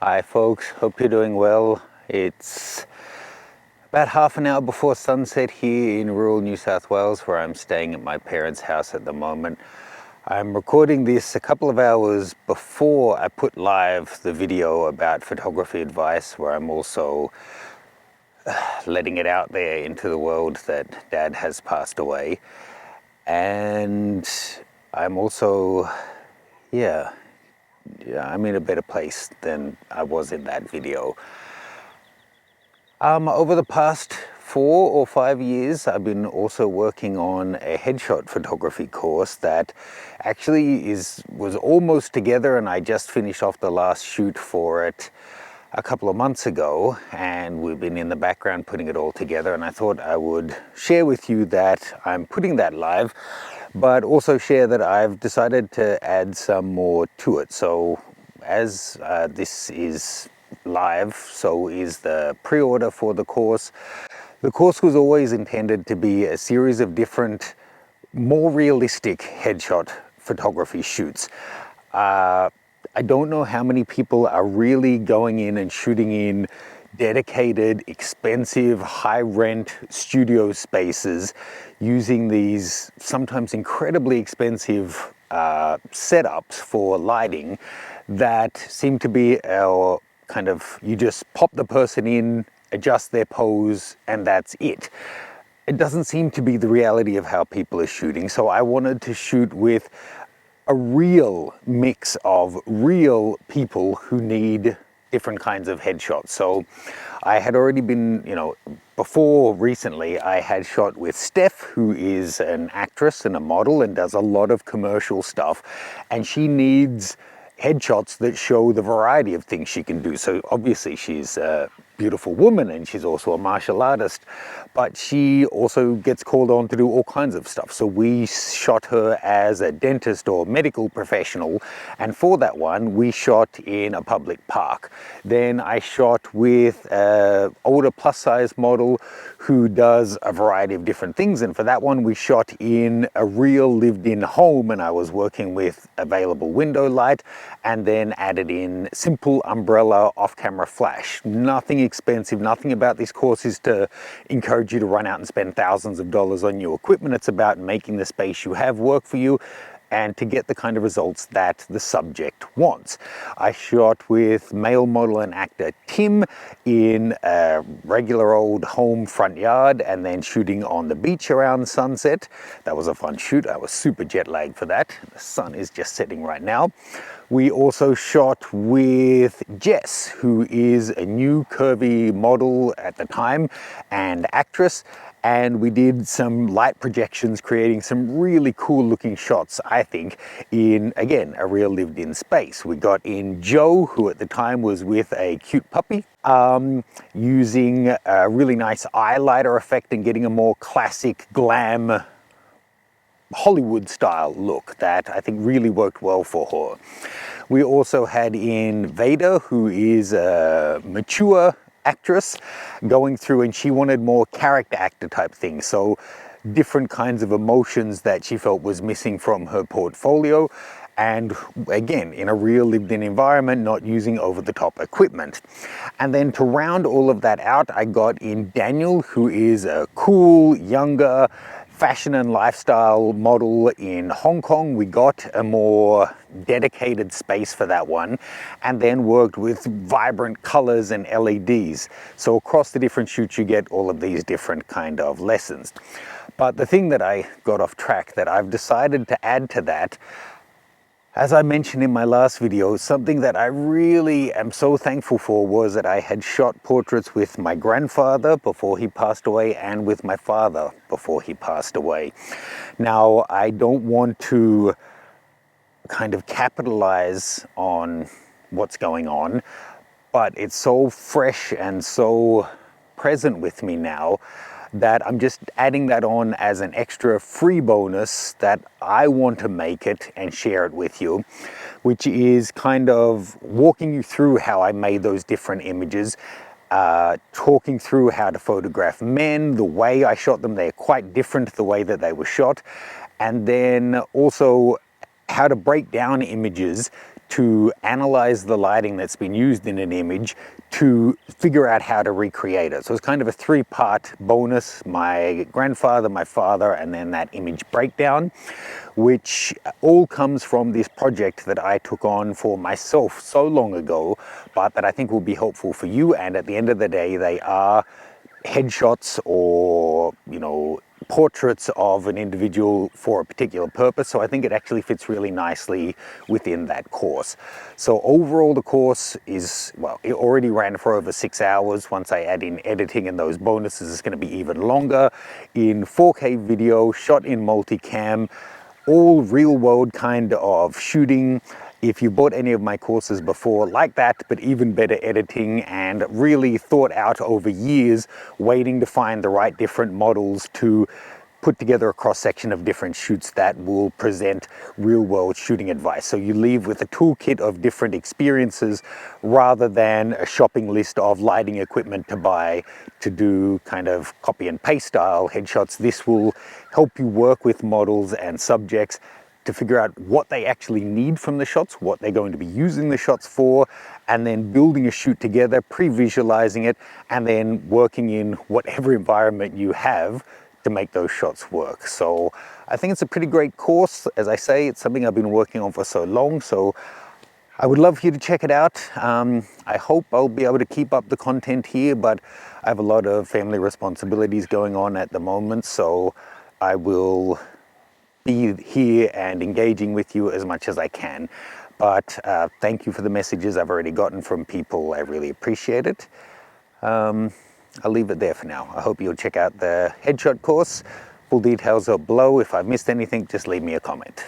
Hi folks, hope you're doing well. It's about half an hour before sunset here in rural New South Wales, where I'm staying at my parents' house at the moment. I'm recording this a couple of hours before I put live the video about photography advice, where I'm also letting it out there into the world that Dad has passed away. And I'm also, I'm in a better place than I was in that video. Over the past 4 or 5 years, I've been also working on a headshot photography course that actually was almost together, and I just finished off the last shoot for it a couple of months ago, and we've been in the background putting it all together, and I thought I would share with you that I'm putting that live, but also share that I've decided to add some more to it. So as this is live, so is the pre-order for the course. The course was always intended to be a series of different, more realistic headshot photography shoots. I don't know how many people are really going in and shooting in dedicated, expensive, high-rent studio spaces using these sometimes incredibly expensive setups for lighting that seem to be our kind of, you just pop the person in, adjust their pose, and that's it. It doesn't seem to be the reality of how people are shooting, so I wanted to shoot with a real mix of real people who need different kinds of headshots. So I had already been, before recently, I had shot with Steph, who is an actress and a model and does a lot of commercial stuff, and she needs headshots that show the variety of things she can do. So obviously she's a beautiful woman and she's also a martial artist, but she also gets called on to do all kinds of stuff. So we shot her as a dentist or medical professional, and for that one we shot in a public park. Then I shot with an older plus size model who does a variety of different things, and for that one we shot in a real lived-in home, and I was working with available window light and then added in simple umbrella off-camera flash. Nothing expensive, nothing about this course is to encourage you to run out and spend thousands of dollars on your equipment. It's about making the space you have work for you and to get the kind of results that the subject wants. I shot with male model and actor Tim in a regular old home front yard and then shooting on the beach around sunset. That was a fun shoot. I was super jet lagged for that. The sun is just setting right now. We also shot with Jess, who is a new curvy model at the time and actress. And we did some light projections, creating some really cool looking shots, I think, in, again, a real lived-in space. We got in Joe, who at the time was with a cute puppy, using a really nice eyeliner effect and getting a more classic glam Hollywood style look that I think really worked well for her. We also had in Veda, who is a mature actress, going through, and she wanted more character actor type things, so different kinds of emotions that she felt was missing from her portfolio, and again in a real lived-in environment, not using over-the-top equipment. And then to round all of that out, I got in Daniel, who is a cool younger fashion and lifestyle model in Hong Kong. We got a more dedicated space for that one, and then worked with vibrant colors and LEDs. So across the different shoots you get all of these different kind of lessons. But the thing that I got off track that I've decided to add to that, as I mentioned in my last video, something that I really am so thankful for was that I had shot portraits with my grandfather before he passed away and with my father before he passed away. Now, I don't want to kind of capitalize on what's going on, but it's so fresh and so present with me now that I'm just adding that on as an extra free bonus that I want to make it and share it with you, which is kind of walking you through how I made those different images, talking through how to photograph men, the way I shot them. They're quite different the way that they were shot, and then also how to break down images to analyze the lighting that's been used in an image to figure out how to recreate it. So it's kind of a three-part bonus: my grandfather, my father, and then that image breakdown, which all comes from this project that I took on for myself so long ago, but that I think will be helpful for you. And at the end of the day, they are headshots or, portraits of an individual for a particular purpose. So I think it actually fits really nicely within that course. So overall, the course is, well, it already ran for over 6 hours. Once I add in editing and those bonuses, it's going to be even longer. In 4K video, shot in multicam, all real world kind of shooting. If you bought any of my courses before, like that, but even better editing and really thought out over years, waiting to find the right different models to put together a cross-section of different shoots that will present real-world shooting advice. So you leave with a toolkit of different experiences rather than a shopping list of lighting equipment to buy to do kind of copy and paste style headshots. This will help you work with models and subjects to figure out what they actually need from the shots, what they're going to be using the shots for, and then building a shoot together, pre-visualizing it, and then working in whatever environment you have to make those shots work. So I think it's a pretty great course. As I say, it's something I've been working on for so long, so I would love for you to check it out. I hope I'll be able to keep up the content here, but I have a lot of family responsibilities going on at the moment, so I will be here and engaging with you as much as I can. But thank you for the messages I've already gotten from people. I really appreciate it. I'll leave it there for now. I hope you'll check out the headshot course. Full details are below. If I've missed anything, just leave me a comment.